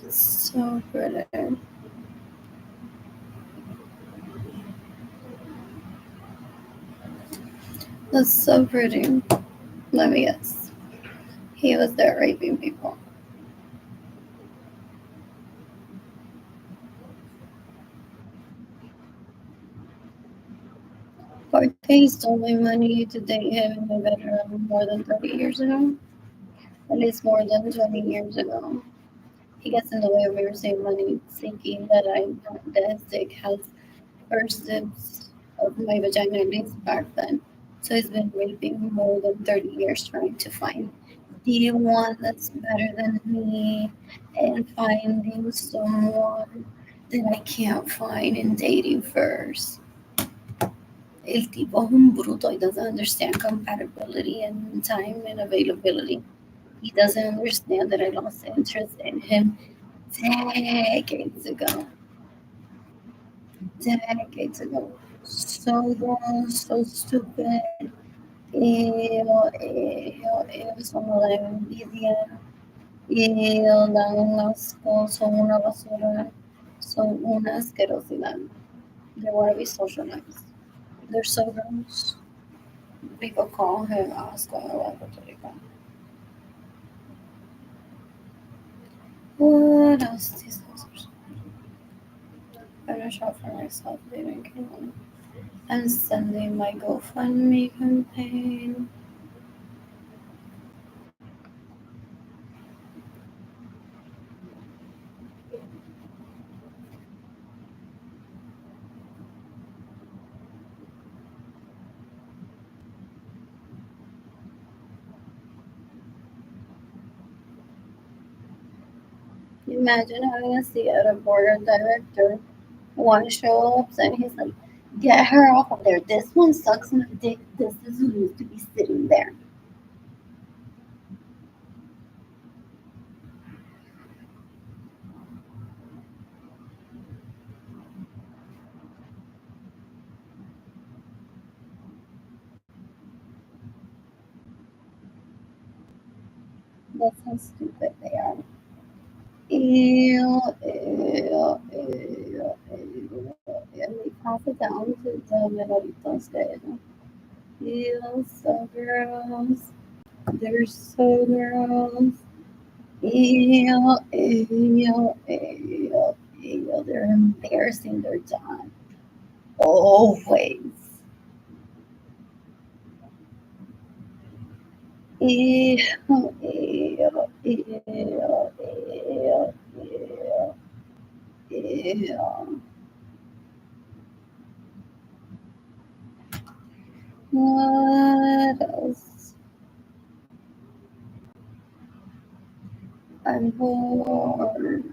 So pretty. That's so pretty. Let me guess. He was there raping people. Cortez stole my money to date him in my bedroom more than 30 years ago. At least more than 20 years ago. He gets in the way of me receiving money, thinking that his dick has first dibs of my vagina at least back then. So he's been raping more than 30 years trying to find the one that's better than me and finding someone that I can't find in dating first. El tipo es un bruto. He doesn't understand compatibility and time and availability. He doesn't understand that I lost interest in him decades ago. Decades ago. So wrong, so stupid. Son una envidia. Dan un asco, son una basura. Son una asquerosidad. They want to be socialized. They're so gross. People call him Oscar or Puerto Rico. What else? These losers. Finish off for myself leaving Cayman and sending my GoFundMe campaign. Imagine having a Seattle board director. One show up and he's like, get her off of there. This one sucks my dick. This is who needs to be sitting there. That's how stupid they are. Ew, ew, ew, ew. And they pass it down to the menoritas de ella. Ew, so gross. They're so gross. Ew, ew, ew, ew. They're embarrassing their dad. Always. Ew, ew, ew, ew, ew, ew. What else? I'm bored.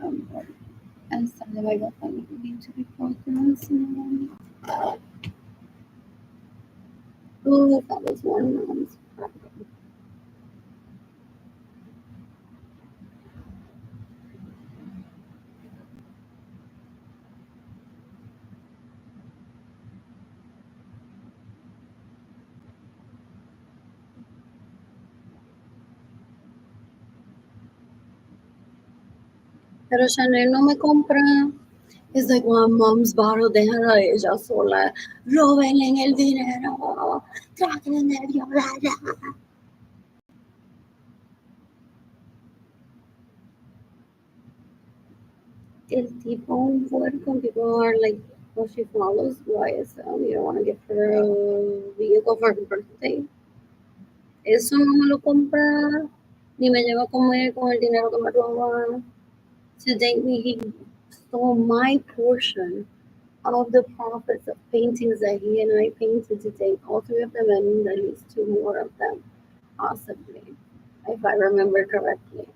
I'm bored. And Sunday I got funny need to be programs and oh, that was one month. Pero Chanel no me compra. It's like one mom's bottle, déjala a ella sola. Róbenle el dinero. Traten de violarla. El tipo un puerco, and people are like, well, she follows YSL. You don't want to give her a vehicle for her birthday. Eso no me lo compra. Ni me lleva a comer con el dinero que me roba. To date me, he stole my portion of the profits of paintings that he and I painted to date. All three of them, and at least two more of them, possibly, if I remember correctly.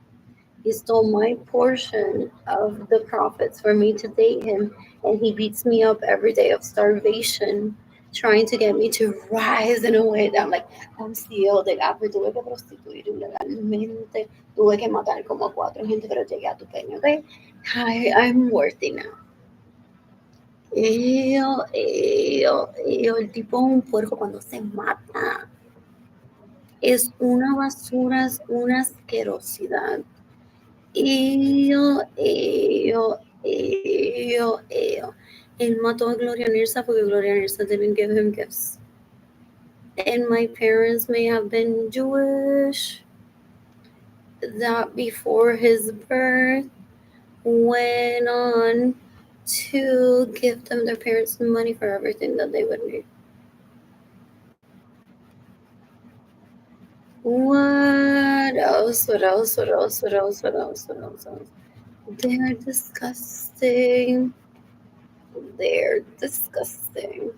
He stole my portion of the profits for me to date him, and he beats me up every day of starvation, trying to get me to rise in a way that I'm like, I'm CEO de Gap, tuve que prostituir ilegalmente, tuve que matar como a cuatro gente, pero llegué a tu peña, ¿ok? I'm worthy now. El tipo es un puerco cuando se mata. Es una basura, es una asquerosidad. Ew, ew, ew, ew. Él mató a Gloria Nirsa porque Gloria Nirsa didn't give him gifts. And my parents may have been Jewish. That before his birth went on to give them their parents money for everything that they would need. What else? What else? What else? What else? What else? What else? What else? They're disgusting. They're disgusting.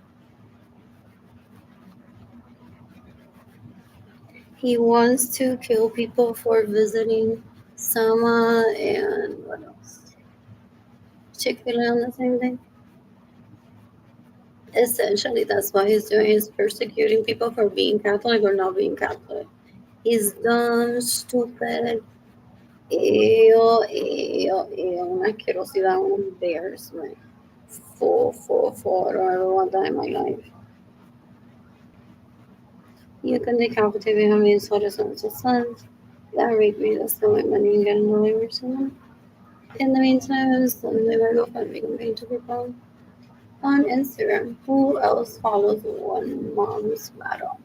He wants to kill people for visiting Sama and what else? Chick-fil-A on the same day. Essentially, that's what he's doing. He's persecuting people for being Catholic or not being Catholic. He's dumb, stupid, una asquerosidad, un embarrassment. Full, I don't ever want that in my life. You can decapitate me how many sweaters on his sons. That raped me, that's the way money and getting away with someone. In the meantime, I'm still in my GoFundMe campaign to people on Instagram. Who else follows one mom's battle?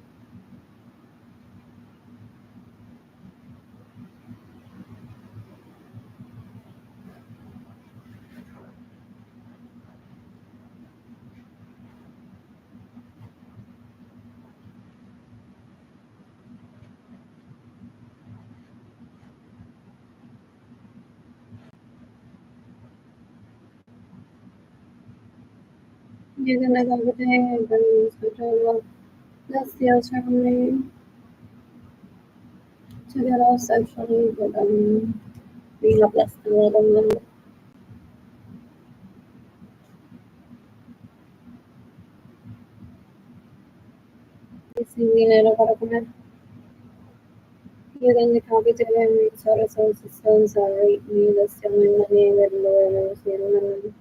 You're gonna go with it, you're gonna use the that's the alternative to get off sexually, but be la plastilina. Y sin dinero para comer. You're gonna copy to them, reach out as well systems are rate me, the stealing money, and the lower money.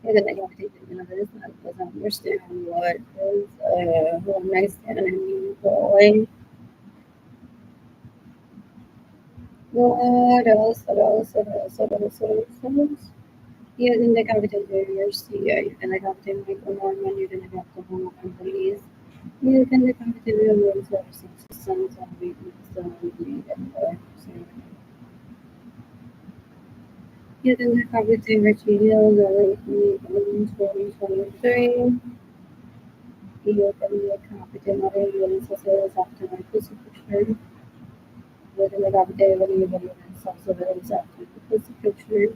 You're gonna copy to them, this not because I understand what is what next enemy going. What else? What else? What else? What else? What else? What else? You're gonna copy to your CEO, you're gonna copy to Michael Norman, you're gonna copy to home and police. You can copy to your rules or systems and weakness and you can copy to material the late in 2023. You can copy to another release after my crucifixion. You can copy to everybody after my crucifixion.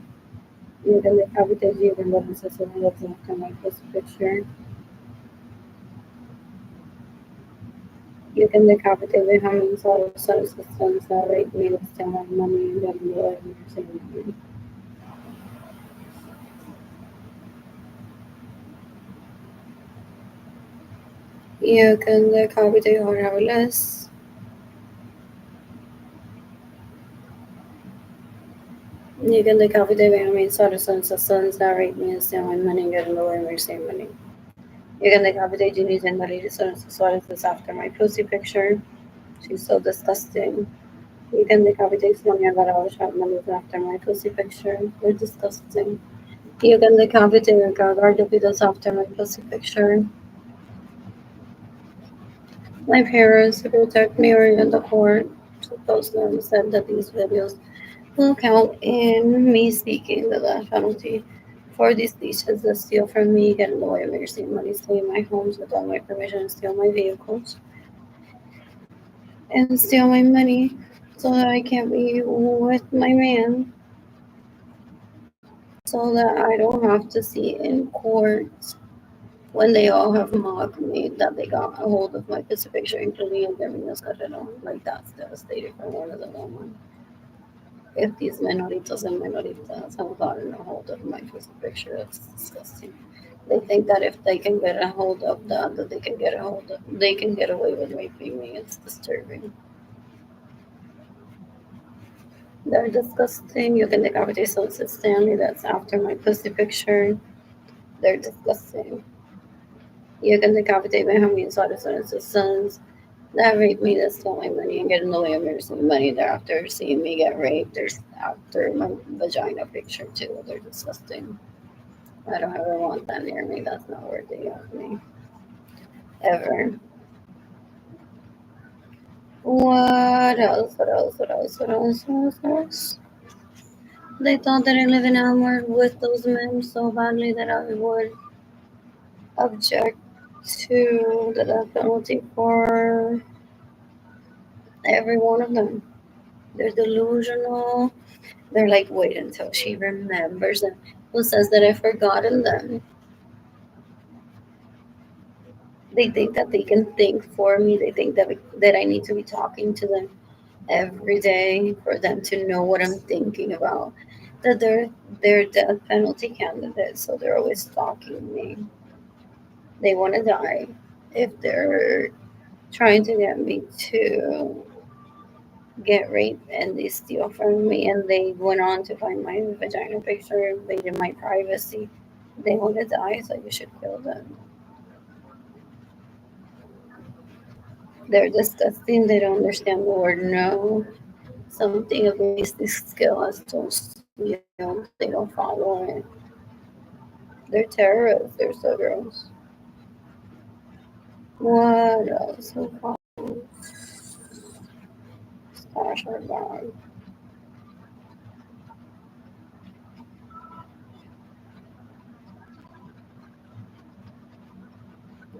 You can copy to even after my crucifixion. You can copy to the harming solar systems that rate me with still money and W. You can copy to your list. You can copy the main solar systems that rate me still money and W. You can copy the genies and Marie Suarez after my pussy picture. She's so disgusting. You can copy the Sonia Garage after my pussy picture. They're disgusting. You can copy the Gargardo videos after my pussy picture. My parents who protect me are in the court to post them said that these videos will count in me seeking the death penalty for these leases that steal from me, get in the way of me receiving money, stay in my homes without my permission, steal my vehicles, and steal my money so that I can't be with my man, so that I don't have to see in court when they all have mocked me that they got a hold of my piece of picture, including Andreminas Carrero. Like, that's devastating for one as a woman. If these minoritas and minoritas have gotten a hold of my piece of picture, it's disgusting. They think that if they can get a hold of that they can get a hold of, they can get away with raping me. It's disturbing. They're disgusting. You can decapitate Sosa Stanley. That's after my pussy picture. They're disgusting. You can decapitate Benjamin Sosa and his sons. That raped me, that's still my money and get in the way of nursing money. They're after seeing me get raped. There's after my vagina picture too. They're disgusting. I don't ever want that near me. That's not worthy of me. Ever. What else? What else? What else? What else? What else? What else? They thought that I live in Elmore with those men so badly that I would object to the death penalty for every one of them. They're delusional. They're like, wait until she remembers them. Who says that I've forgotten them? They think that they can think for me. They think that I need to be talking to them every day for them to know what I'm thinking about. That they're death penalty candidates, so they're always stalking me. They want to die. If they're trying to get me to get raped and they steal from me and they went on to find my vagina picture, invaded my privacy, they want to die, so you should kill them. They're disgusting. They don't understand the word no. Something a basic skill as those young, they don't follow it. They're terrorists. They're so gross. What else? Who calls? Stash our bag.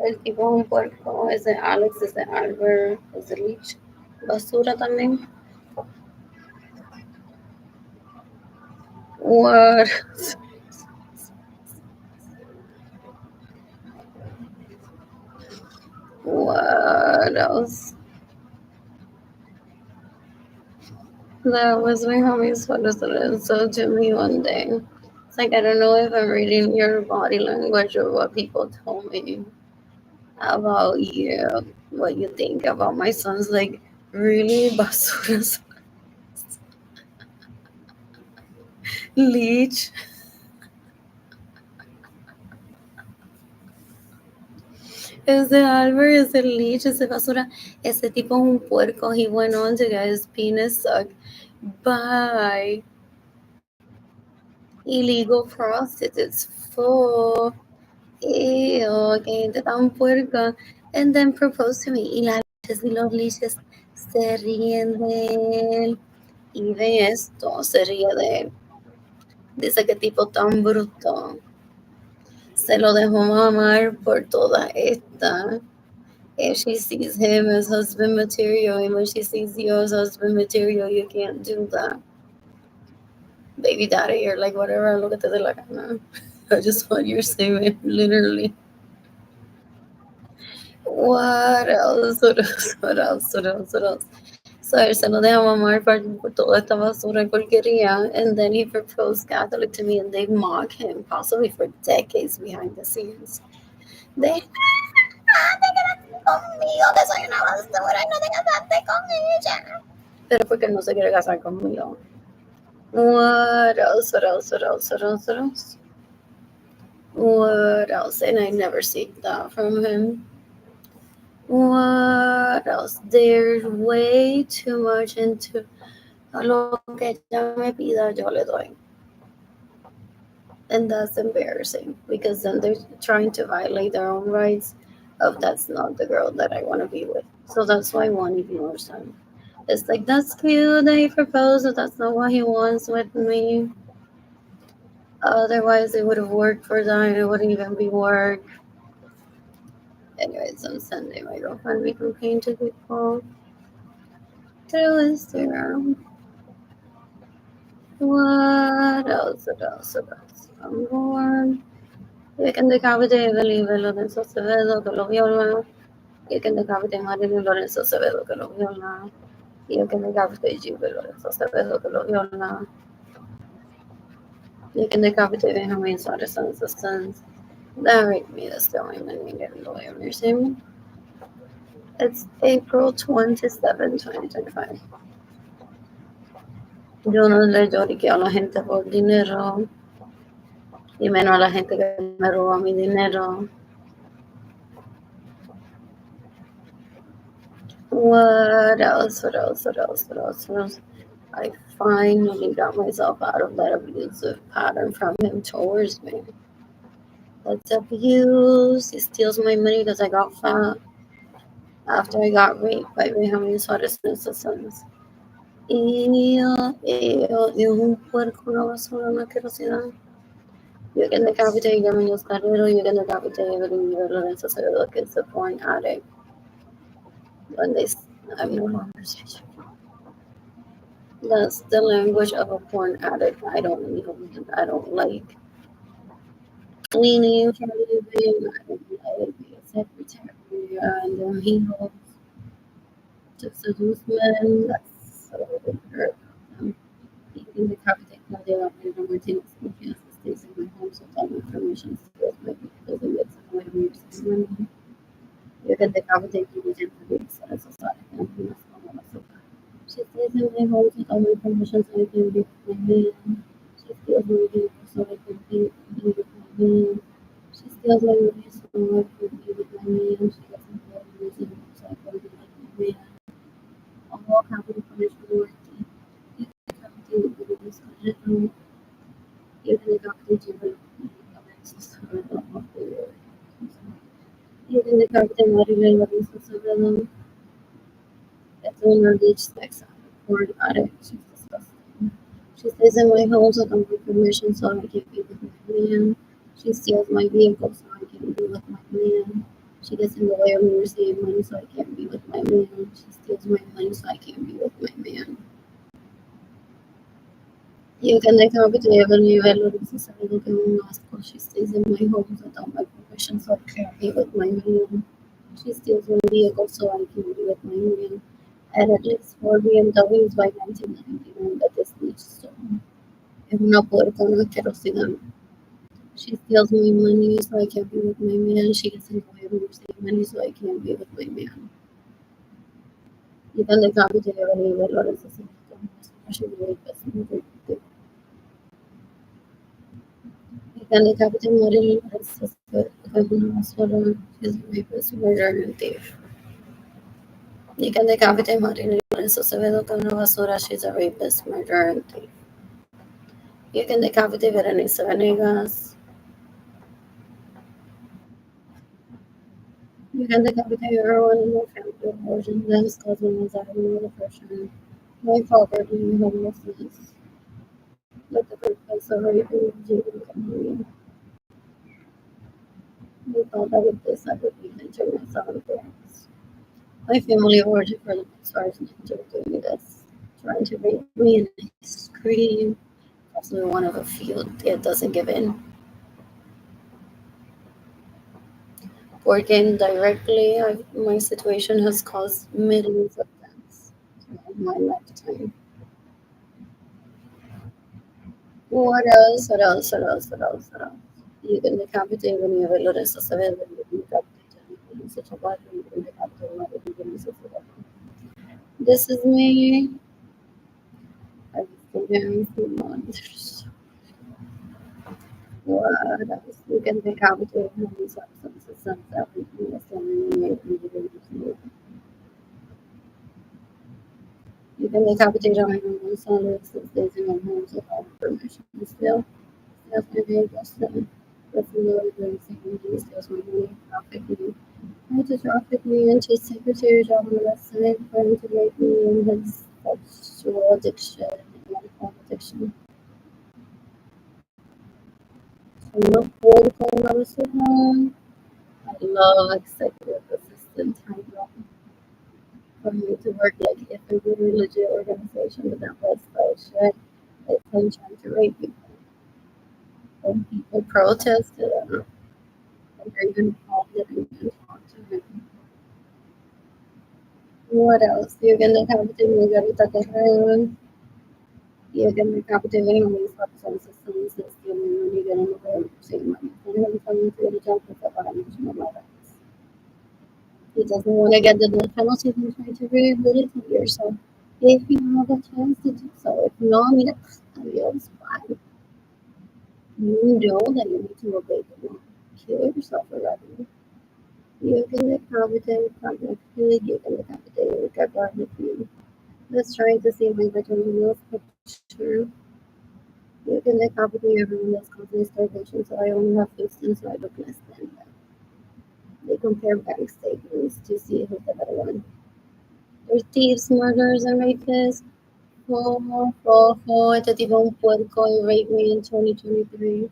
El tipo es un puerco. Ese Alex, ese Albert, ese Lich. Basura también. What? What else? That was my homie's photos that it so to me one day. It's like I don't know if I'm reading your body language or what people told me about you, what you think about my sons. Like, really, basuras, leech. Ese Albert, ese leech, ese basura, ese tipo es un puerco. He went on to get his penis sucked by illegal prostitutes. Full. Ew, que gente tan puerca. And then proposed to me. Y las leches y los leches se ríen de él. Y de esto se ríe de él. Dice que tipo tan bruto. Se lo dejó mamar por toda esta. If she sees him as husband material, and when she sees you as husband material, you can't do that. Baby daddy, you're like, whatever, lo que te dé la gana. I just want your semen, literally. What else? What else? What else? What else? What else? So él se lo deja mamar por toda esta basura y porquería. And then he proposed Catholic to me and they mock him, possibly for decades behind the scenes. They, te quedaste conmigo, que soy una basura y no te casaste con ella. Pero porque no se quiere casar conmigo. What else? What else? What else? What else? What else? What else? And I never seek that from him. What else? There's way too much into lo que ella me pida, yo le doy. And that's embarrassing because then they're trying to violate their own rights of that's not the girl that I want to be with. So that's why one ignores them. It's like, that's cute that he proposed, but that's not what he wants with me. Otherwise, it would have worked for them and it wouldn't even be work. Anyways, I'm sending my girlfriend we complain to people through Instagram. What else? What else? What else? I'm born. You can decapitate Evelyn Lorenzo Acevedo, que lo viola. You can decapitate Marilyn Lorenzo Acevedo, que lo viola. You can decapitate Gilbert Lorenzo Acevedo, que lo viola. You can decapitate Benjamin Suarez sons. That raped me, that's the only man you get in the way of nursing. It's April 27, 2025. Yo no le lloriqueo a la gente por dinero, y menos a la gente que me roba mi dinero. What else? What else? What else? What else? What else? I finally got myself out of that abusive pattern from him towards me. That's abuse. He steals my money because I got fat after I got raped by Benjamin Suarez Sons. Y un puerco, una basura, una asquerosidad. You can decapitate Gemini's Carrero, you can decapitate Evelyn Lorenzo Acevedo, que is a porn addict. When they, I'm no longer sexual. That's the language of a porn addict. I don't like cleaning for a living. I don't like being a secretary. And he knows to seduce men. That's so hurt. He can decapitate Claudia Pedro Martinez Confianza stays in my home, so all information steals my vehicles and makes it away from your money. You can decapitate diligent police and society and he must know what to do. She stays in my home with all my permissions so I can be with my man. She steals my vehicle so I can be with my man. She steals my money so I can be with my man. She gets involved in music so I can be with my man. All capital punishment working. You can decapitate the police condition. You can decapitate your Alexis of the you can decapitate Marilyn Lorenzo Sevilla. It's on her beach next board attic. She's disgusting. She stays in my home so I don't get permission so I can be with my man. She steals my vehicle so I can be with my man. She gets in the way of me receiving money so I can't be with my man. She steals my money so I can't be with my man. You can decapitate Avenue Lorenzo Sevilla que un asco. She stays in my home so I don't get permission so I can't be with my man. She steals my vehicle so I can be with my man. And at least 4 BMWs by 1999 that this needs so es una puerta, una asquerosidad. She steals my money so I can't be with my man. She gets in the way of me receiving money so I can't be with my man. You can decapitate every Lawrence especially rapist. You can decapitate Marilyn Lawrence she's a rapist, murderer, and thief. You can decapitate Marilyn Lawrence Acevedo, que es una basura, she's a rapist, murderer, and thief. You can decapitate Berenice Venegas. You can decapitate everyone in your family, abortion, deaths, causing anxiety and depression, my poverty, homelessness, with the purpose of raping Judy Cameron. We thought that with this I would be entering myself in parents. My family of origin for the most part is doing this, trying to rape me and I scream. Also one of a few that doesn't give in. Working directly, my situation has caused millions of deaths in my lifetime. What else? What else? What else? What else? What else? You can decapitate when you have a Lorenzo Saavedra, you can decapitate such a bad you can decapitate Lorenzo Saavedra. This is me. I've been very few months. What else? You can decapitate many substances, everything that's in you can decapitate on your solid since there's no homes without permission. Still, that's my very best friend. That's the Lord doing something to steals my money, traffic me. Try to traffic me into secretary job on the west side, trying to make me in his sexual addiction and alcohol addiction. I'm not political medicine. I love executive assistant type job for me to work like if a really legit organization with that website shit. It's him trying to rape people. When people protested, and they're even called it and even talk to him. What else? You're gonna have to Margarita Terrell. You're gonna have to any of these systems that's dealing when you get in the way of saving money. And then coming to the job with the financial rights. He doesn't want to get the death penalty and try to rehabilitate yourself. If you have a chance to do so, if not, mira, adios, bye. You know that you need to obey the law. Kill yourself already. You can decapitate public food, you can decapitate barbecue. Let's try to see my vitamin picture. You can decapitate everyone that's causing starvation, so I only have 15, so I look less than them. They compare bank statements to see who's the better one. There's thieves, murderers, and rapists. Ito tibong puerco raped me in 2023.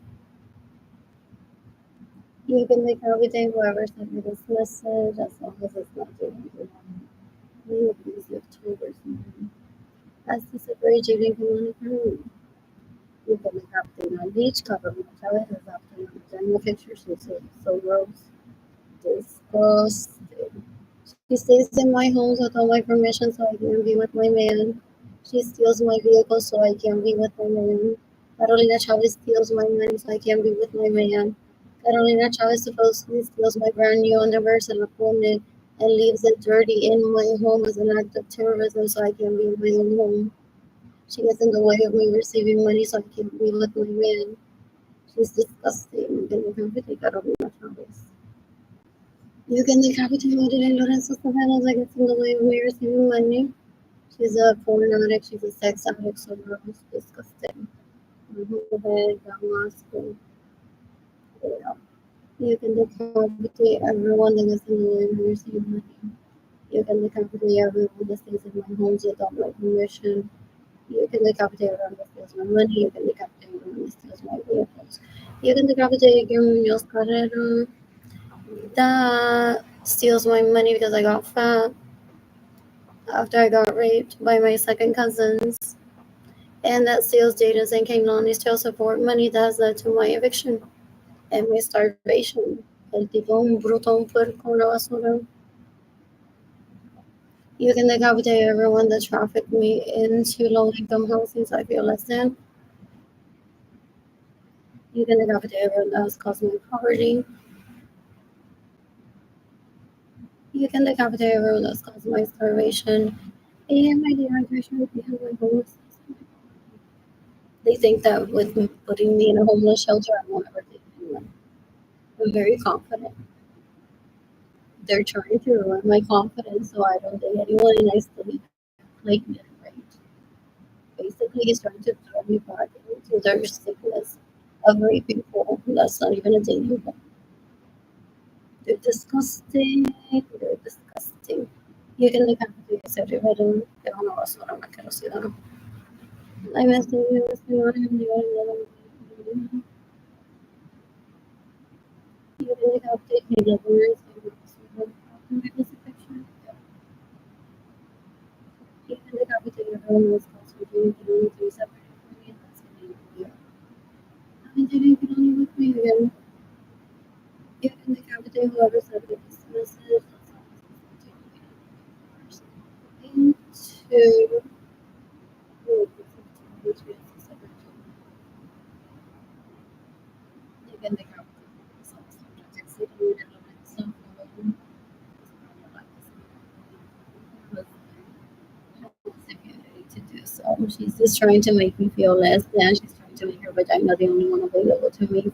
You can decapitate whoever sent me this message as long as it's not doing you abusive triggers. As to separate Jalen from Monica, you can decapitate on beach cover. Chávez is after the general picture, so gross. Disgusting. She stays in my home without my permission so I can be with my man. She steals my vehicle so I can be with my man. Carolina Chavez steals my money so I can be with my man. Carolina Chavez supposedly steals my brand new underwear and a phone and leaves it dirty in my home as an act of terrorism so I can be in my own home. She gets in the way of me receiving money so I can be with my man. She's disgusting. Then you can take Carolina Chavez. You can decapitate Maria Lorenzo Saveros like it's in the way of me receiving money. She's a porn addict, she's a sex addict, so gross, disgusting. Head, Damasco, yeah. You can decapitate everyone that gets in the way of me receiving money. You can decapitate everyone that stays in my home without my permission. You can decapitate everyone that steals my money. You can decapitate everyone that steals my vehicles. You can decapitate Guillermo Carrero that steals my money because I got fat after I got raped by my second cousins, and that steals data and came Lonnie's child support money that has led to my eviction and my starvation. El tipo un bruto, un puerco, una basura. You can decapitate everyone that trafficked me into low-income housing so I feel less than. You can decapitate everyone that has caused me poverty. You can decapitate everyone that's caused my starvation and my dehydration because my homelessness. They think that with putting me in a homeless shelter, I won't ever take anyone. I'm very confident. They're trying to ruin my confidence so I don't date anyone and I still be pregnant, right? Basically, he's trying to throw me back into their sickness of raping people. That's not even a dating one. They're disgusting. They're disgusting. You can look at the everybody. Que van a basura, me quiero ciudadano. I messed with you, you can look up the neighbors. Witness a picture. You can look up the everyone was close with you. You can only do separate from me. That's going to be I mean, you can only with me again. You can decapitate whoever said this message. Into you can decapitate to do so. She's just trying to make me feel less than. She's trying to make her vagina the only one available to me.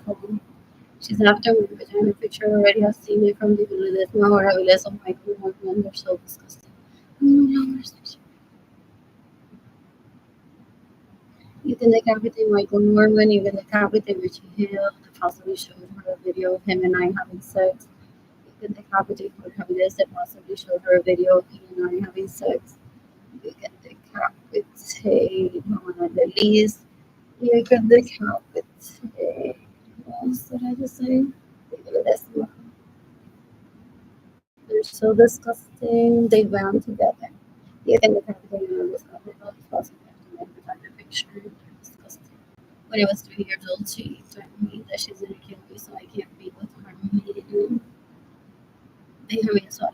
She's after my vagina picture already. I've seen it from the village. Now horribles of my husband. They're so disgusting. Oh my God, you can decapitate Michael Norman. You can decapitate Richie Hill. They possibly showed her a video of him and I having sex. You can decapitate Jorge Liz. They possibly showed her a video of he and I having sex. You can decapitate Mona Lise. You can decapitate. What else did I just say? They're so disgusting. They band together. You can decapitate them this couple of possibly have to make a picture. They're disgusting. When I was 3 years old, she threatened me that she's gonna kill me, so I can't be with her. Déjame so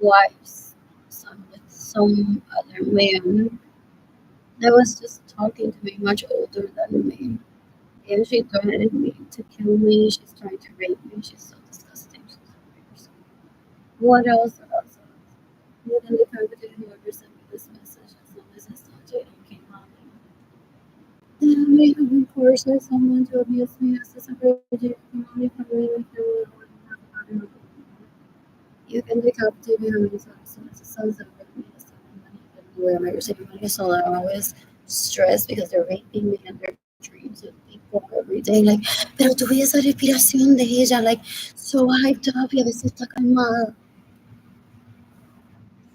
wives, son with some other man that was just talking to me much older than me. And she threatened me to kill me. She's trying to rape me. She's so disgusting. She's so weird. What else? What else? You can decapitate whoever sent me this message as long as it's not Jaden came on. Then I may have been coerced by someone to abuse me as a separate Jaden from me from me. You can decapitate me how many times the sons of me where my receiving money so I'm always stressed because they're raping me in their dreams and people every day like pero tú ves esa respiración de ella like so hyped up y a veces está calmada.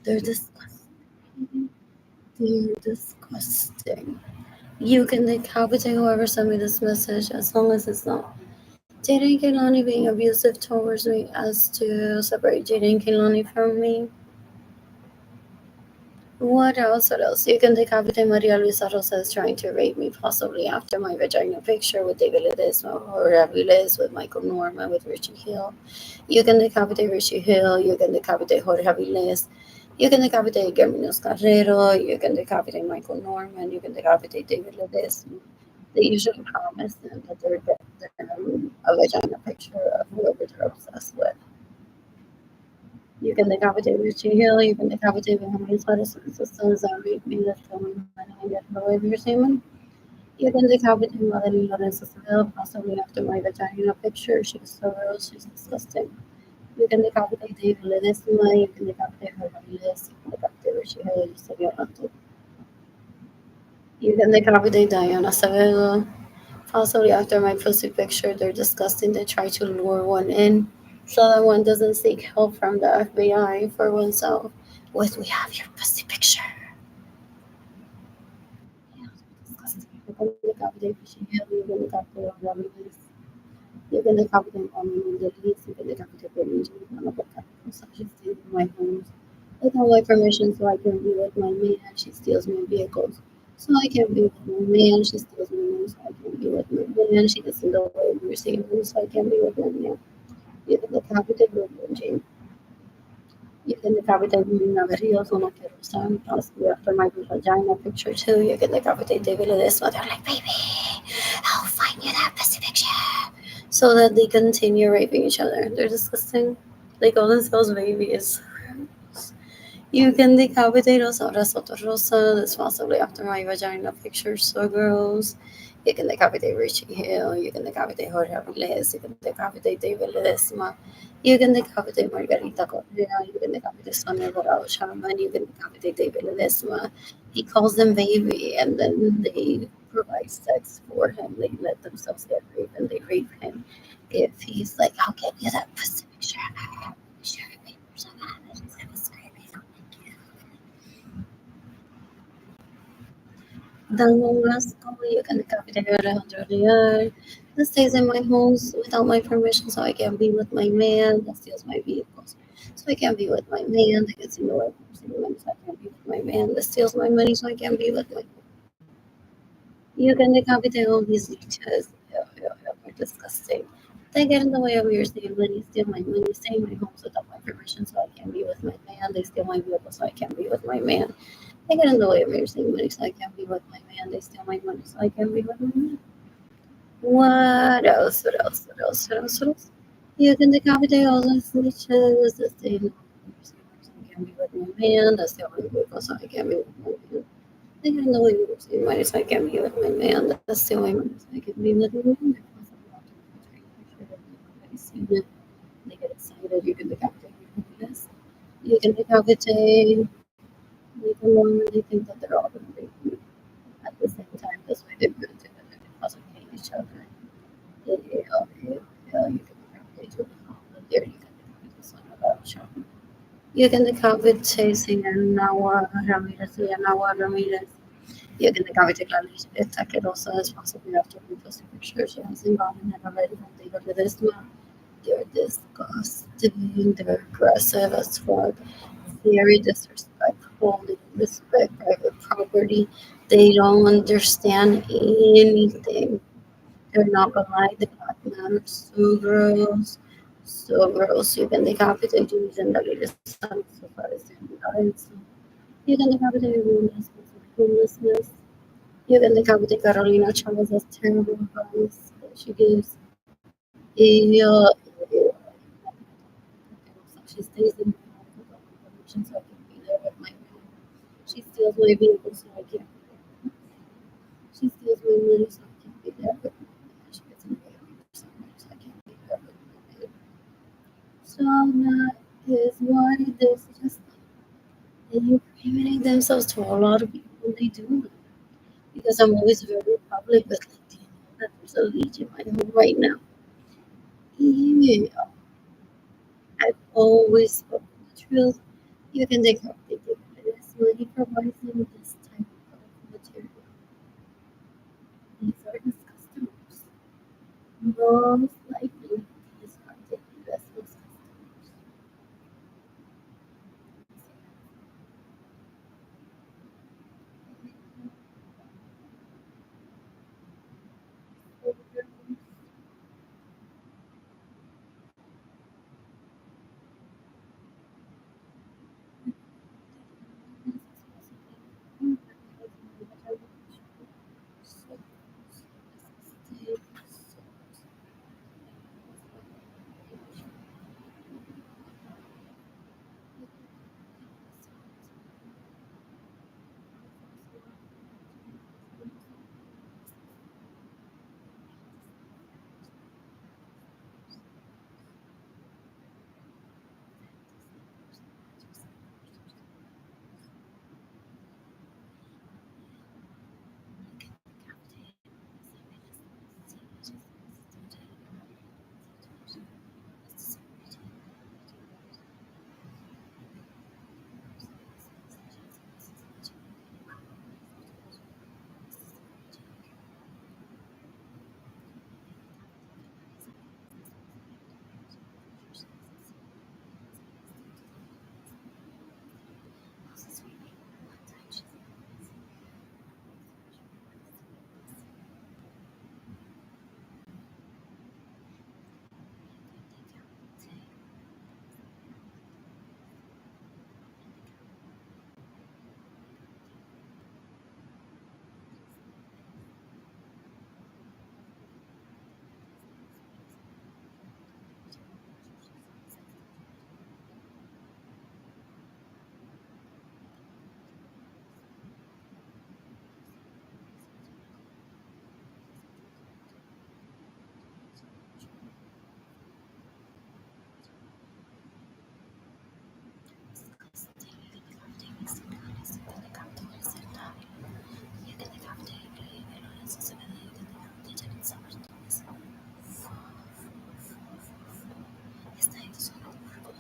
They're disgusting. They're disgusting. You can decapitate whoever sent me this message as long as it's not Jaden Kaylani being abusive towards me as to separate Jaden Kaylani from me. What else? What else? You can decapitate Maria Luisa Rosas trying to rape me, possibly after my vagina picture with David Ledesma or Aviles with Michael Norman with Richie Hill. You can decapitate Richie Hill. You can decapitate Jorge Aviles. You can decapitate Germinos Carrero. You can decapitate Michael Norman. You can decapitate David Ledesma. They usually promise them that they're a vagina picture of whoever they're obsessed with. You can decapitate Richie Hill, you can decapitate Mohammed Citizens, systems that read me left coming money and get away with your semen. You can decapitate Melanie Lorenzo Seville, possibly after my vagina picture. She's so gross, she's disgusting. You can decapitate David Ledesma, you can decapitate her Ramirez, you can decapitate Richie Hill, you said you're not to. You can decapitate Diana Seville, possibly after my pussy picture. They're disgusting, they try to lure one in so that one doesn't seek help from the FBI for oneself. With we have your pussy picture. Yeah, disgusting. You can decapitate Fishy Hill, you can decapitate Ramirez, you can decapitate the least, you can decapitate Berlin, none of the capital such as in my homes. Without my permission, so I can be with my man, she steals my vehicles. So I can be with my man, she steals my money, so I can be with my man, she gets in the way of receiving, so I can be with my man. You can decapitate James. You can decapitate Nina Berrios on Akerusan, possibly after my vagina picture too. You can decapitate David Ledesma. They're like, baby, I'll find you that pussy picture. So that they continue raping each other. They're disgusting. They call themselves babies. You can decapitate Rosaura Soto Rosa. That's possibly after my vagina picture. So gross. You can decapitate Richie Hill. You can decapitate Jorge Aviles. You can decapitate David Ledesma. You can decapitate Margarita Correa. You can decapitate Sonia Borao Sharman. You can decapitate David Ledesma. He calls them baby, and then they provide sex for him. They let themselves get raped, and they rape him. If he's like, I'll get you that pussy picture. Sure, baby. So bad. I just have a screaming. Download Rascal, you can decapitate Alejandro Real. That stays in my house without my permission, so I can be with my man. That steals my vehicles, so I can be with my man. That gets in the way from money, so I can be with my man. That steals my money, so I can be with my. You can decapitate all these leeches. They're disgusting. They get in the way of your stealing money, steal my money, stay in my homes without my permission, so I can be with my man. They steal my vehicle, so I can be with my man. They get in the way of everything, money, so I can't be with my man. They steal my money, so I can't be with my man. What else? What else? What else? What else? What else? You can decapitate all those snitches. That's the I can't be with my man. That's the only way, so I can't be with my man. They get in the way of everything, money, so I can't be with my man. That's the only way, so I can be with my man. They get excited. You can decapitate your You can decapitate. They come on, they think that they're all going to be at the same time. That's why they're good together because we hate each other. You can decapitate your there you can decapitate son about Sean. You can decapitate Sianawa Ramirez, Sianawa Ramirez. You can decapitate La Lista Querosa as possibly after we post a picture. She hasn't gotten it already from David Ledesma. They're disgusting, they're aggressive as fuck, very disrespectful, they don't respect private property, they don't understand anything. They're not polite, the black men are so gross, so gross. You can decapitate Jews and the latest son so far as you can decapitate homelessness. You can decapitate Carolina Chavez, that's terrible advice that she gives. Ella, she stays in my home without my permission, so I can be there with my man. She steals my vehicle, so I can't. She steals my money, so I can't be there with my man. She gets in the way of me for some reason, so I can't be there with my man. persona is what it is. Just they incriminate themselves to a lot of people when they do that. Because I'm always very public with like, do you know that there's a leech in my home right now? Yeah, I've always spoken the truth. You can take how they take this when he provides them this type of material. These are his customers. Most likely, these are the investment customers.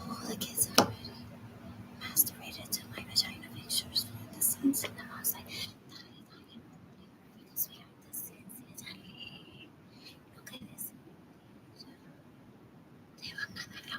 Oh, the kids have already masturbated to my vagina pictures behind the scenes, and I was like, dale, dale, because behind the scenes, dale, look at this. Te van a dar la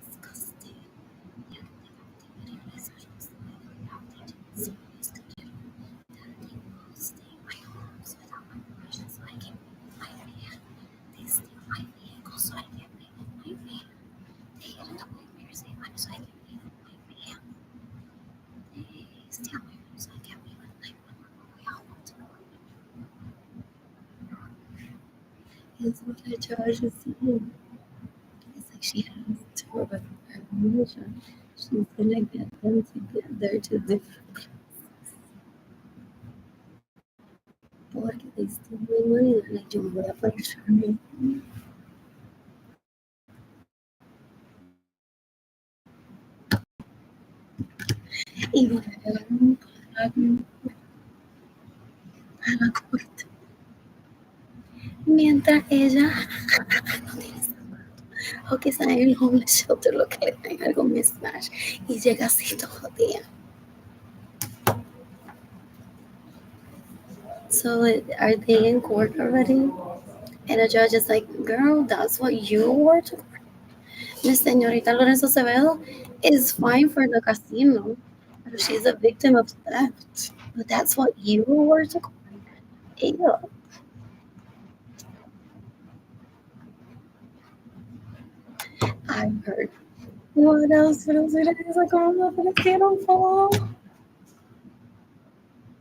disgusting. Stay my arms without my permission so I can move my van. They steal my vehicle so I can move my van. They get in the way where you're saying so I can move my van. They steal my room so I can move my van. We all want to know. It's what I charge to see him. It's like she has two of her permission. She's gonna get them together to different porque they steal my money. They're like, yo me voy a aparecerme. Y me regalaron a la corte. Mientras ella no tiene o que está en el homeless shelter lo que le traen algo mismatch y llega así todo el día. So are they in court already? And the judge is like, girl, that's what you were to court. Miss Señorita Lorenzo Acevedo is fine for the casino. She's a victim of theft. But that's what you were to. Ew. I've heard. What else? What else? What else? Like, oh, no, but I can't fall.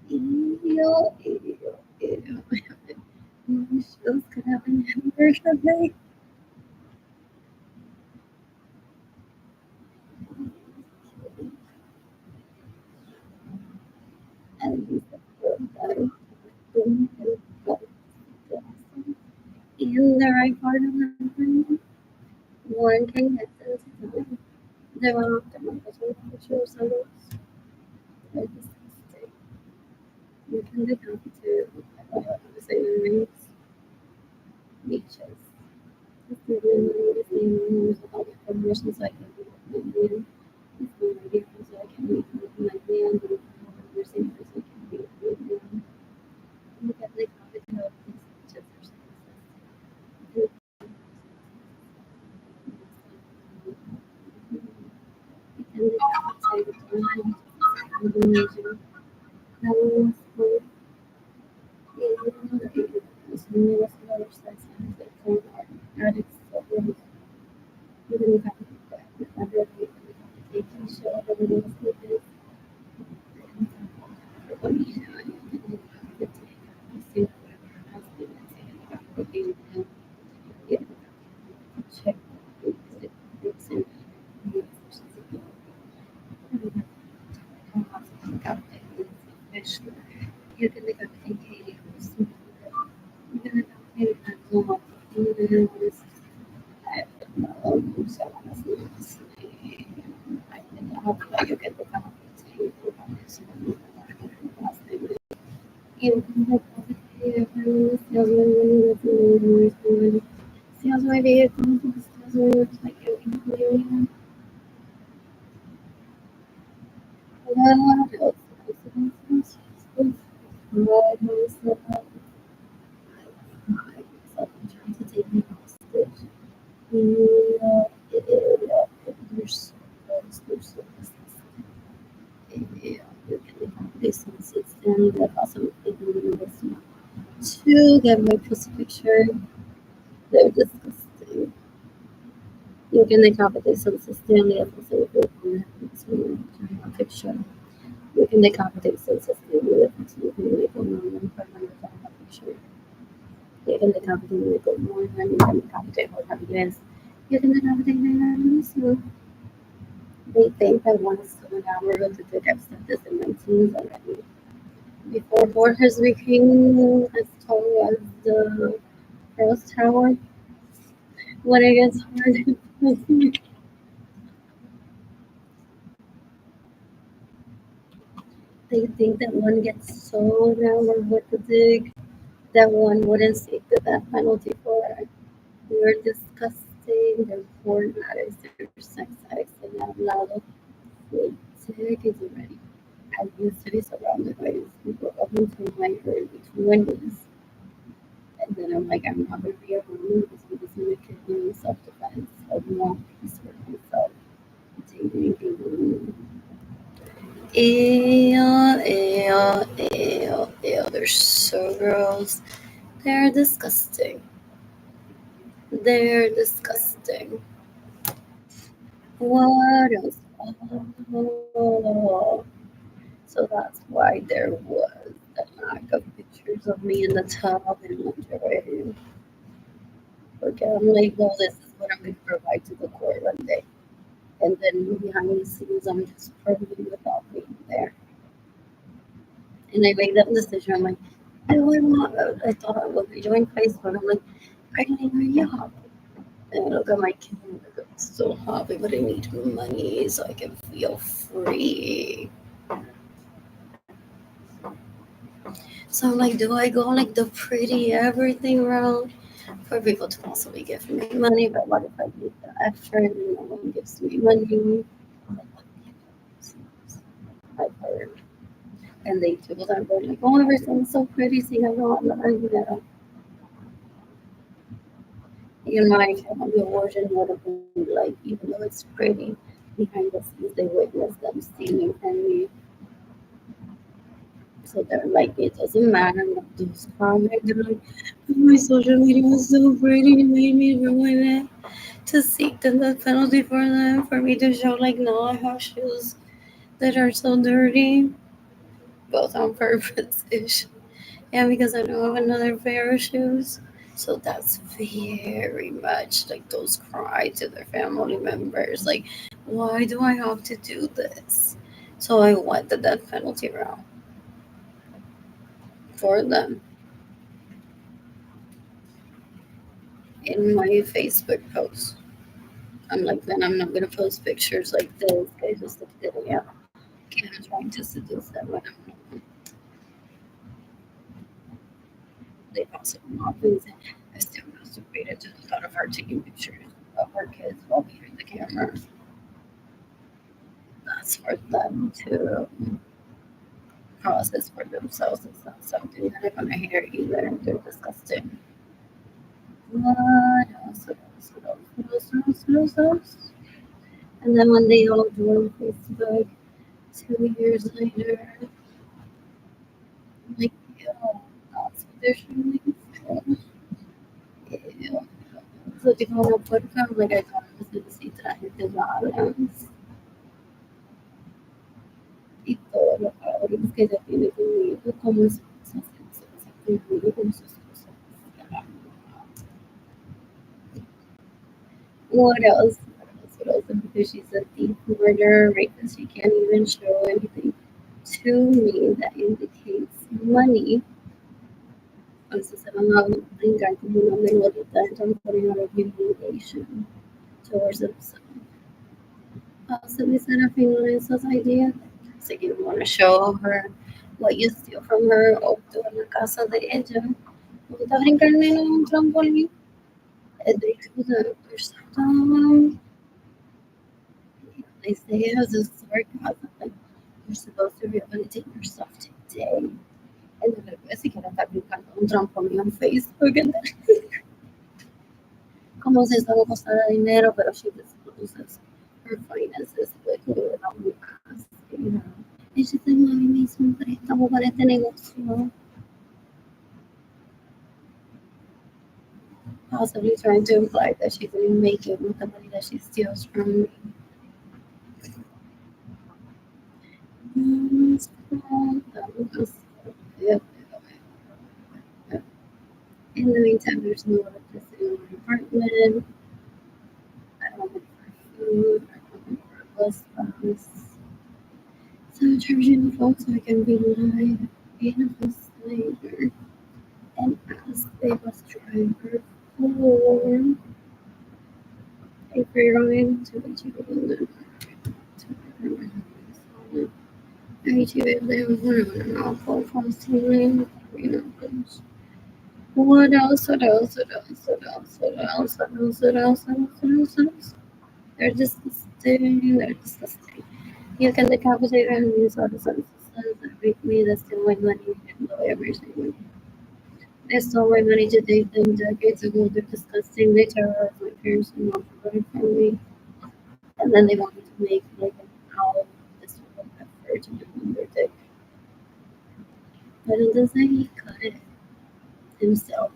Ew, ew, ew. Those could happen ever, could they? And he's the in the right part of the brain. One can get this. They were not the numbers for sure. So it's you can get down to say the names, beaches. It's the names of all the permissions I can do. It's the idea so I can meet my man and the same person can be with me. Look at the competition of these pictures. And the outside of the line is combination. That was for the newest other sites and the phone addicts of them. Even if I could remember the application show the video snippets for what you know, and the take whatever has been the game and yeah, check the groups and especially you can look up in Katie who's you're gonna look up Katie and go up in this so honestly I think how you get the company you can look up sales my vehicle sales like you what else myself and trying to take me hostage. Yeah, there's there's yeah, you can this and that also taking this to get my pussy picture. They're disgusting. You can make up this system, they also a picture. You can make up this system, you can make a picture. You can make up the more than you can make up the more happiness. You can make up the so they think that once an hour of the good accept this in my teens already. Before Borges became as tall as the Cross Tower, when it gets hard, they think that one gets so down on what to dig that one wouldn't seek the death penalty for it. They're disgusting, they're porn addicts, they're sex addicts, and now love food. Sick is already. I used to be surrounded by these people up until my early 20s. And then I'm like, I'm not going to be able to move this because I'm going to kill me in self defense. I want peace for myself. Take anything to me. Ew, ew, ew, ew. They're so gross. They're disgusting. They're disgusting. What else? Oh, so that's why there was a lack of pictures of me in the tub and lingerie. Okay, I'm like, well, this is what I'm going to provide to the court one day. And then behind the scenes, I'm just proving without being there. And I made that decision. I'm like, I would not. I thought I would be joining Facebook. I'm like, I didn't even know. And I look at my kid. I'm so happy, but I need money so I can feel free. So I'm like, do I go like the pretty everything route for people to also be giving me money? But what if I need the effort and no one gives me money? I've heard. And they do that. They're like, oh, everything's so pretty. See, I don't know. You know, I can the version would have been like, even though it's pretty, behind the scenes, they witness them stealing from me. So they're like, it doesn't matter what those comments. They're like, "Oh, my social media was so pretty, you made me ruin it to seek the death penalty for them, for me to show like, no, I have shoes that are so dirty, both on purpose ish. Yeah, because I don't have another pair of shoes. So that's very much like those cry to their family members. Like, why do I have to do this? So I went the death penalty route for them in my Facebook post. I'm like, then I'm not gonna post pictures like this. Guys just look at it. Yeah, I'm trying to seduce them when I'm not. They also happens. I still masturbated to the thought of her taking pictures of her kids while behind the camera. That's for them to process for themselves. It's not something that I'm gonna hear either. They're disgusting. What else? What else? What else? What else? What else? What else? What else? And then when they all joined Facebook 2 years later, I'm like, yo, that's what they're showing for. Ew. So tipo una puerca like I thought it was gonna see trajes de balas y todo lo padres que ella tiene conmigo, como es conmigo con sus cosas. What else? What else? What else? And because she's a thief, murderer, rapist, she can't even show anything to me that indicates money. Entonces se van a brincar como una melodita and I'm putting out a humiliation towards themselves. Possibly Serafina Lorenzo's idea. So you want to show her what you steal from her o tú en la casa de ella. ¿No te brincar en un trampolín? And they do that. There's some, they say it as a sarcasm. Like, you're supposed to rehabilitate yourself today. And then luego si quieren estar brincando un trampolín en Facebook. And then, como si esto no costara dinero, pero she discloses her finances with without asking her. Ella dice, mami, me hizo un préstamo para este negocio. Possibly trying to imply that she didn't make it with the money that she steals from me. So, that was, yeah. In the meantime, there's no electricity in my apartment. I don't look for food. I don't look for a bus pass. So I'm charging the phone so I can be live in a bus later and ask the bus driver for a free ride to reach London. Alcohol from stealing. What else? What else? What else? What else? What else? What else? What else? What else? What else? They're disgusting. They're disgusting. You can decapitate and use all the sentences that make me that's still my money and know everything. They stole my money to date them decades ago. They're disgusting. They terrorized my parents and not provided for me. And then they want me to make like an hour this one effort to do their dick. But it doesn't he cut it himself.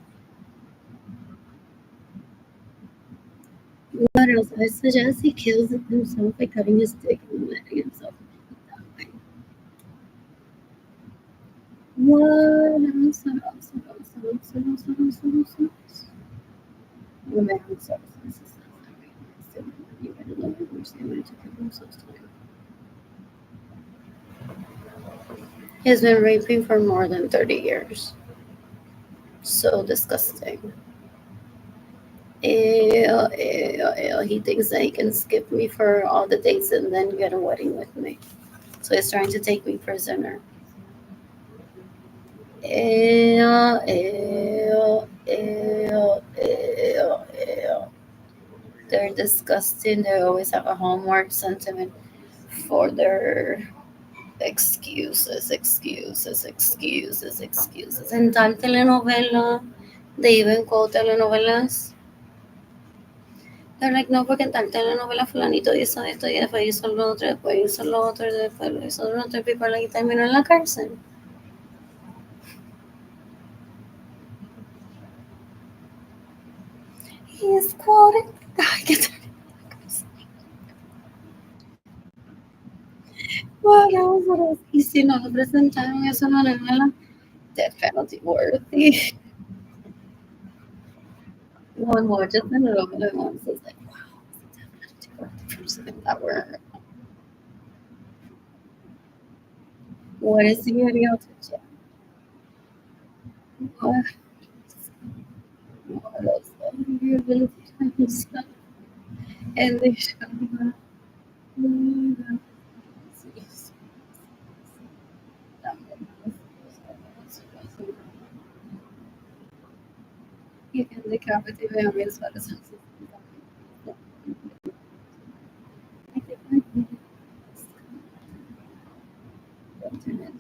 What else? I suggest he kills it himself by cutting his dick and letting himself eat that way. What else? What else? What else? What else? What else? What else? What else? What else? The man himself says that you better love it worse than to kill themselves time. He has been raping for more than 30 years. So disgusting. Ew, ew, ew. He thinks that he can skip me for all the dates and then get a wedding with me. So he's trying to take me prisoner. Ew, ew, ew, ew, ew. They're disgusting. They always have a homework sentiment for their excuses, excuses, excuses, excuses. En tal telenovela, they even quote telenovelas. They're like, no, porque en tal telenovela fulanito hizo esto y después hizo lo otro, después hizo lo otro y después lo hizo lo otro. People like, terminó en la cárcel. He's quoted. Ay, qué tal. What else? Y si no lo presentaron eso en la novela, death penalty worthy. One more, just in a novela, and I was just like, wow, death penalty worthy for something that were. What is he getting out to jail? What? What else? Rehabilitate himself. And they show him. Y en the cafeteria mis padres. I think I need internet.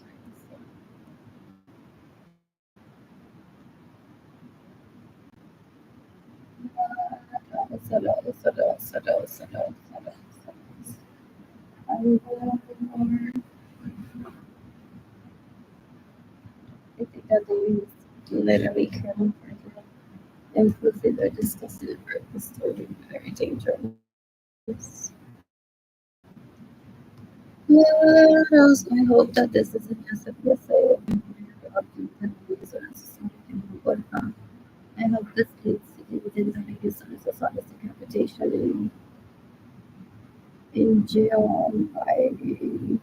Solo. I think that they literally killing for them. And quickly they're discussing it for the story. Very dangerous. I hope that this isn't just a PSA. But I hope this leads to the use as a decapitation in jail by getting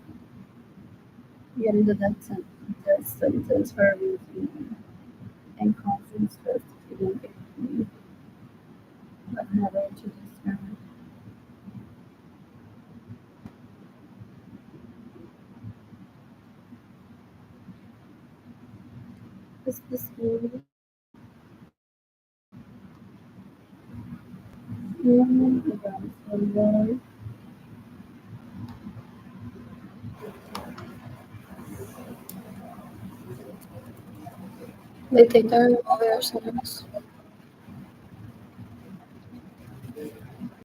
the death sentence for reason and conference first if you don't get me, but never to this ground. Is this movie? They think they're all our sinners.